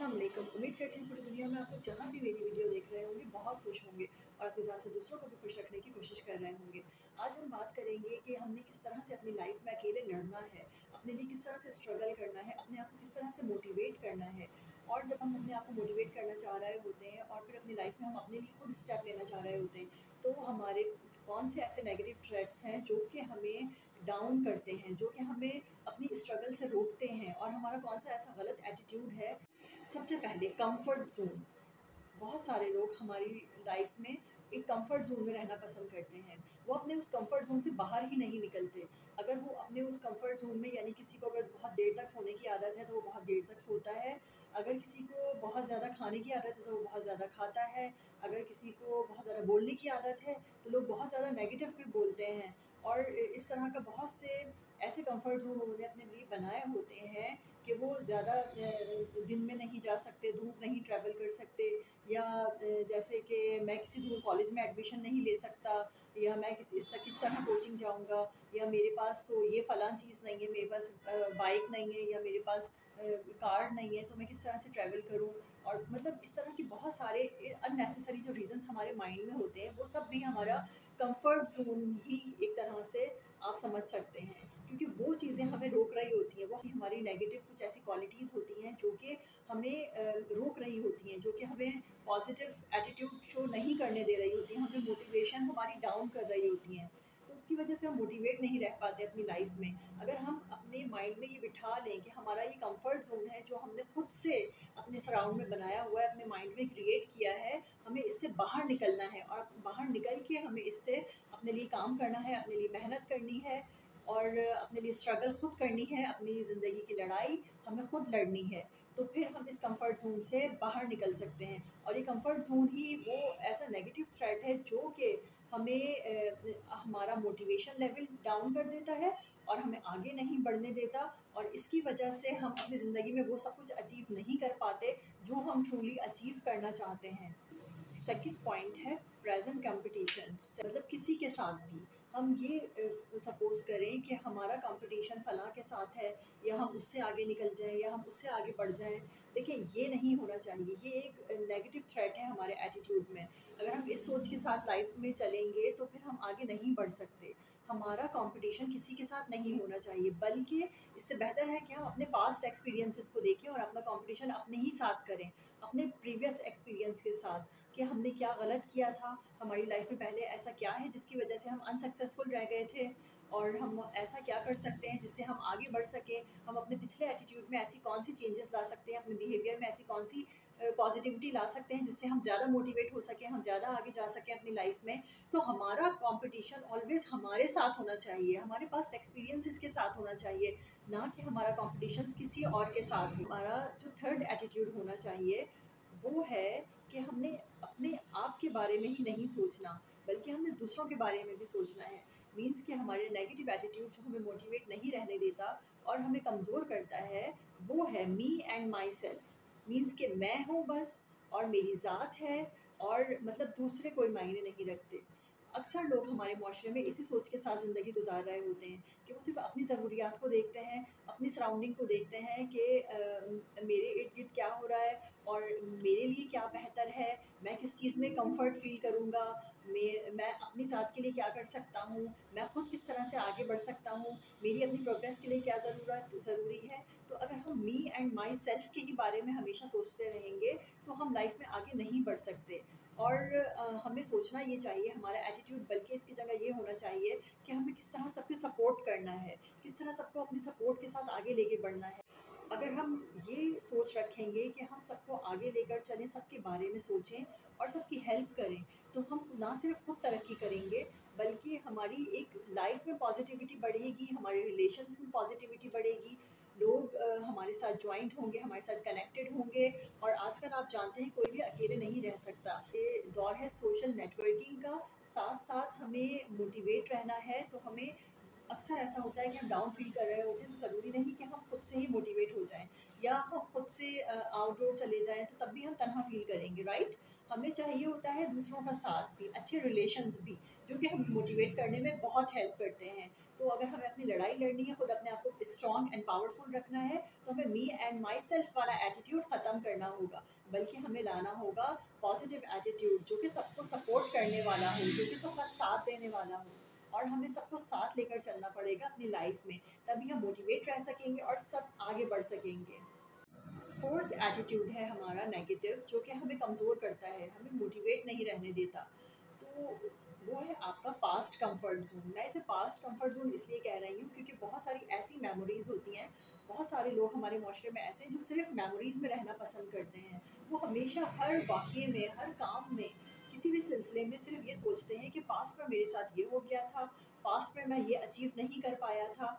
अस्सलाम वालेकुम। उम्मीद करती हूँ पूरी दुनिया में आप लोग जहाँ भी मेरी वीडियो देख रहे होंगे बहुत खुश होंगे और अपने साथ से दूसरों को भी खुश रखने की कोशिश कर रहे होंगे। आज हम बात करेंगे कि हमने किस तरह से अपनी लाइफ में अकेले लड़ना है, अपने लिए किस तरह से स्ट्रगल करना है, अपने आप को किस तरह से मोटिवेट करना है। और जब हम अपने आप को मोटिवेट करना चाह रहे होते हैं और फिर अपनी लाइफ में हम अपने लिए खुद स्टेप लेना चाह रहे होते हैं, तो हमारे कौन से ऐसे नेगेटिव ट्रैट्स हैं जो कि हमें डाउन करते हैं, जो कि हमें अपनी स्ट्रगल से रोकते हैं, और हमारा कौन सा ऐसा गलत एटीट्यूड है। सबसे पहले कंफर्ट ज़ोन। बहुत सारे लोग हमारी लाइफ में एक कंफर्ट ज़ोन में रहना पसंद करते हैं। वो अपने उस कंफर्ट ज़ोन से बाहर ही नहीं निकलते। अगर वो अपने उस कंफर्ट ज़ोन में, यानी किसी को अगर बहुत देर तक सोने की आदत है तो वो बहुत देर तक सोता है। अगर किसी को बहुत ज़्यादा खाने की आदत है तो वो बहुत ज़्यादा खाता है। अगर किसी को बहुत ज़्यादा बोलने की आदत है तो लोग बहुत ज़्यादा नेगेटिव भी बोलते हैं। और इस तरह का बहुत से ऐसे कंफर्ट ज़ोन उन्होंने अपने लिए बनाए होते हैं कि वो ज़्यादा दिन में नहीं जा सकते, धूप नहीं ट्रैवल कर सकते, या जैसे कि मैं किसी दूर कॉलेज में एडमिशन नहीं ले सकता, या मैं किस तरह कोचिंग जाऊंगा, या मेरे पास तो ये फ़लाँ चीज़ नहीं है, मेरे पास बाइक नहीं है, या मेरे पास कार नहीं है, तो मैं किस तरह से ट्रैवल करूं। और मतलब इस तरह की बहुत सारे अननेसेसरी जो रीजंस हमारे माइंड में होते हैं, वो सब भी हमारा कंफर्ट जोन ही एक तरह से आप समझ सकते हैं, क्योंकि वो चीज़ें हमें रोक रही होती हैं। वो हमारी नेगेटिव कुछ ऐसी क्वालिटीज़ होती हैं जो कि हमें रोक रही होती हैं, जो कि हमें पॉजिटिव एटीट्यूड शो नहीं करने दे रही होती हैं, हमें मोटिवेशन हमारी डाउन कर रही होती हैं। तो उसकी वजह से हम मोटिवेट नहीं रह पाते अपनी लाइफ में। अगर हम अपने माइंड में ये बिठा लें कि हमारा ये कंफर्ट जोन है जो हमने खुद से अपने सराउंड में बनाया हुआ है, अपने माइंड में क्रिएट किया है, हमें इससे बाहर निकलना है, और बाहर निकल के हमें इससे अपने लिए काम करना है, अपने लिए मेहनत करनी है, और अपने लिए स्ट्रगल खुद करनी है, अपनी ज़िंदगी की लड़ाई हमें खुद लड़नी है। तो फिर हम इस कंफर्ट ज़ोन से बाहर निकल सकते हैं। और ये कंफर्ट ज़ोन ही वो ऐसा नेगेटिव थ्रेट है जो कि हमें हमारा मोटिवेशन लेवल डाउन कर देता है और हमें आगे नहीं बढ़ने देता, और इसकी वजह से हम अपनी ज़िंदगी में वो सब कुछ अचीव नहीं कर पाते जो हम ट्रूली अचीव करना चाहते हैं। सेकंड पॉइंट है प्रेजेंट कंपटीशन। मतलब किसी के साथ भी हम ये सपोज करें कि हमारा कंपटीशन फलां के साथ है, या हम उससे आगे निकल जाएं, या हम उससे आगे बढ़ जाएं। देखिए, ये नहीं होना चाहिए। ये एक नेगेटिव थ्रेट है हमारे एटीट्यूड में। अगर हम इस सोच के साथ लाइफ में चलेंगे तो फिर हम आगे नहीं बढ़ सकते। हमारा कंपटीशन किसी के साथ नहीं होना चाहिए, बल्कि इससे बेहतर है कि हम अपने पास्ट एक्सपीरियंसेस को देखें और अपना कंपटीशन अपने ही साथ करें, अपने प्रीवियस एक्सपीरियंस के साथ, कि हमने क्या गलत किया था, हमारी लाइफ में पहले ऐसा क्या है जिसकी वजह से हम अनसक्सेसफुल रह गए थे, और हम ऐसा क्या कर सकते हैं जिससे हम आगे बढ़ सकें। हम अपने पिछले एटीट्यूड में ऐसी कौन सी चेंजेस ला सकते हैं, अपने बिहेवियर में ऐसी कौन सी पॉजिटिविटी ला सकते हैं जिससे हम ज़्यादा मोटिवेट हो सकें, हम ज़्यादा आगे जा सकें अपनी लाइफ में। तो हमारा कंपटीशन ऑलवेज हमारे साथ होना चाहिए, हमारे पास एक्सपीरियंसेस के साथ होना चाहिए, ना कि हमारा कंपटीशन किसी और के साथ हो। हमारा जो थर्ड एटीट्यूड होना चाहिए वो है कि हमने अपने आप के बारे में ही नहीं सोचना, बल्कि हमने दूसरों के बारे में भी सोचना है। मीन्स कि हमारे नेगेटिव एटीट्यूड जो हमें मोटिवेट नहीं रहने देता और हमें कमज़ोर करता है, वो है me and my self. Means कि मैं हूँ बस, और मेरी ज़ात है, और मतलब दूसरे कोई मायने नहीं रखते। अक्सर लोग हमारे मुआशरे में इसी सोच के साथ ज़िंदगी गुजार रहे होते हैं कि वो सिर्फ अपनी ज़रूरियात को देखते हैं, अपनी सराउंडिंग को देखते हैं कि मेरे इर्द गिर्द क्या हो रहा है और मेरे लिए क्या बेहतर है, मैं किस चीज़ में कंफर्ट फ़ील करूँगा, मैं अपनी ज़ात के लिए क्या कर सकता हूँ, मैं खुद किस तरह से आगे बढ़ सकता हूँ, मेरी अपनी प्रोग्रेस के लिए क्या ज़रूरी है। तो अगर हम मी एंड माई सेल्फ के ही बारे में हमेशा सोचते रहेंगे तो हम लाइफ में आगे नहीं बढ़ सकते। और हमें सोचना ये चाहिए, हमारा एटीट्यूड बल्कि इसकी जगह ये होना चाहिए कि हमें किस तरह सबको सपोर्ट करना है, किस तरह सबको अपनी सपोर्ट के साथ आगे लेके बढ़ना है। अगर हम ये सोच रखेंगे कि हम सबको आगे लेकर चलें, सबके बारे में सोचें और सबकी हेल्प करें, तो हम ना सिर्फ खुद तरक्की करेंगे, बल्कि हमारी एक लाइफ में पॉजिटिविटी बढ़ेगी, हमारे रिलेशंस में पॉजिटिविटी बढ़ेगी, लोग हमारे साथ ज्वाइंट होंगे, हमारे साथ कनेक्टेड होंगे। और आजकल आप जानते हैं कोई भी अकेले नहीं रह सकता। ये दौर है सोशल नेटवर्किंग का। साथ साथ हमें मोटिवेट रहना है, तो हमें अक्सर ऐसा होता है कि हम डाउन फील कर रहे होते हैं, तो ज़रूरी नहीं कि हम खुद से ही मोटिवेट हो जाएँ या हम खुद से आउटडोर चले जाएँ, तो तब भी हम तन्हा फील करेंगे, राइट? हमें चाहिए होता है दूसरों का साथ भी, अच्छे रिलेशंस भी, जो कि हमें मोटिवेट करने में बहुत हेल्प करते हैं। तो अगर हमें अपनी लड़ाई लड़नी है, खुद अपने आप को स्ट्रॉन्ग एंड पावरफुल रखना है, तो हमें मी एंड माई सेल्फ वाला एटीट्यूड ख़त्म करना होगा, बल्कि हमें लाना होगा पॉजिटिव एटीट्यूड, जो कि सबको सपोर्ट करने वाला हो, जो कि सबका साथ देने वाला हो। और हमें सबको साथ लेकर चलना पड़ेगा अपनी लाइफ में, तभी हम मोटिवेट रह सकेंगे और सब आगे बढ़ सकेंगे। फोर्थ एटीट्यूड है हमारा नेगेटिव, जो कि हमें कमज़ोर करता है, हमें मोटिवेट नहीं रहने देता। तो वो है आपका पास्ट कंफर्ट जोन। मैं इसे पास्ट कंफर्ट जोन इसलिए कह रही हूँ क्योंकि बहुत सारी ऐसी मेमोरीज होती हैं, बहुत सारे लोग हमारे माशरे में ऐसे हैं जो सिर्फ मेमोरीज में रहना पसंद करते हैं। वो हमेशा हर वाक़ये में, हर काम में, किसी भी सिलसिले में सिर्फ ये सोचते हैं कि पास्ट में मेरे साथ ये हो गया था, पास्ट में मैं ये अचीव नहीं कर पाया था,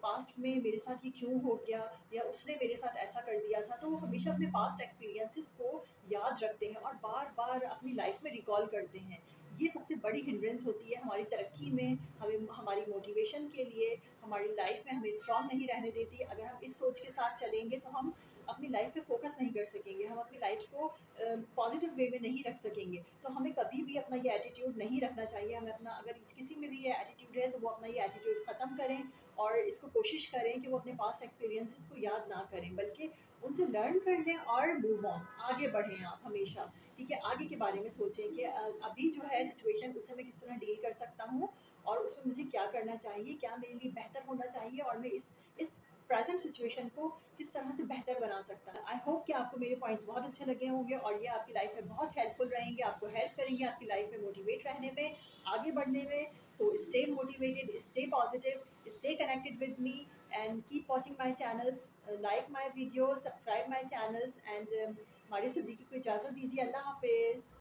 पास्ट में मेरे साथ ये क्यों हो गया, या उसने मेरे साथ ऐसा कर दिया था। तो वो हमेशा अपने पास्ट एक्सपीरियंसेस को याद रखते हैं और बार बार अपनी लाइफ में रिकॉल करते हैं। ये सबसे बड़ी हिंड्रेंस होती है हमारी तरक्की में, हमें हमारी मोटिवेशन के लिए, हमारी लाइफ में हमें स्ट्रांग नहीं रहने देती। अगर हम इस सोच के साथ चलेंगे तो हम अपनी लाइफ पे फोकस नहीं कर सकेंगे, हम अपनी लाइफ को पॉजिटिव वे में नहीं रख सकेंगे। तो हमें कभी भी अपना ये एटीट्यूड नहीं रखना चाहिए। हमें अपना, अगर किसी में भी ये एटीट्यूड है, तो वो अपना ये एटीट्यूड ख़त्म करें और इसको कोशिश करें कि वो अपने पास्ट एक्सपीरियंसेस को याद ना करें, बल्कि उनसे लर्न कर लें और मूव ऑन, आगे बढ़ें आप हमेशा। ठीक है, आगे के बारे में सोचें कि अभी जो है सिचुएशन, उससे मैं किस तरह डील कर सकता हूँ और उसमें मुझे क्या करना चाहिए, क्या मेरे लिए बेहतर होना चाहिए, और मैं इस प्रेजेंट सिचुएशन को किस तरह से बेहतर बना सकता है। आई होप कि आपको मेरे पॉइंट्स बहुत अच्छे लगे होंगे और ये आपकी लाइफ में बहुत हेल्पफुल रहेंगे, आपको हेल्प करेंगे आपकी लाइफ में मोटिवेट रहने में, आगे बढ़ने में। So stay motivated, stay positive, stay connected with me, and keep watching my channels, like my videos, subscribe my channels, and Maria Siddiqui को इजाज़त दीजिए। अल्लाह हाफिज़।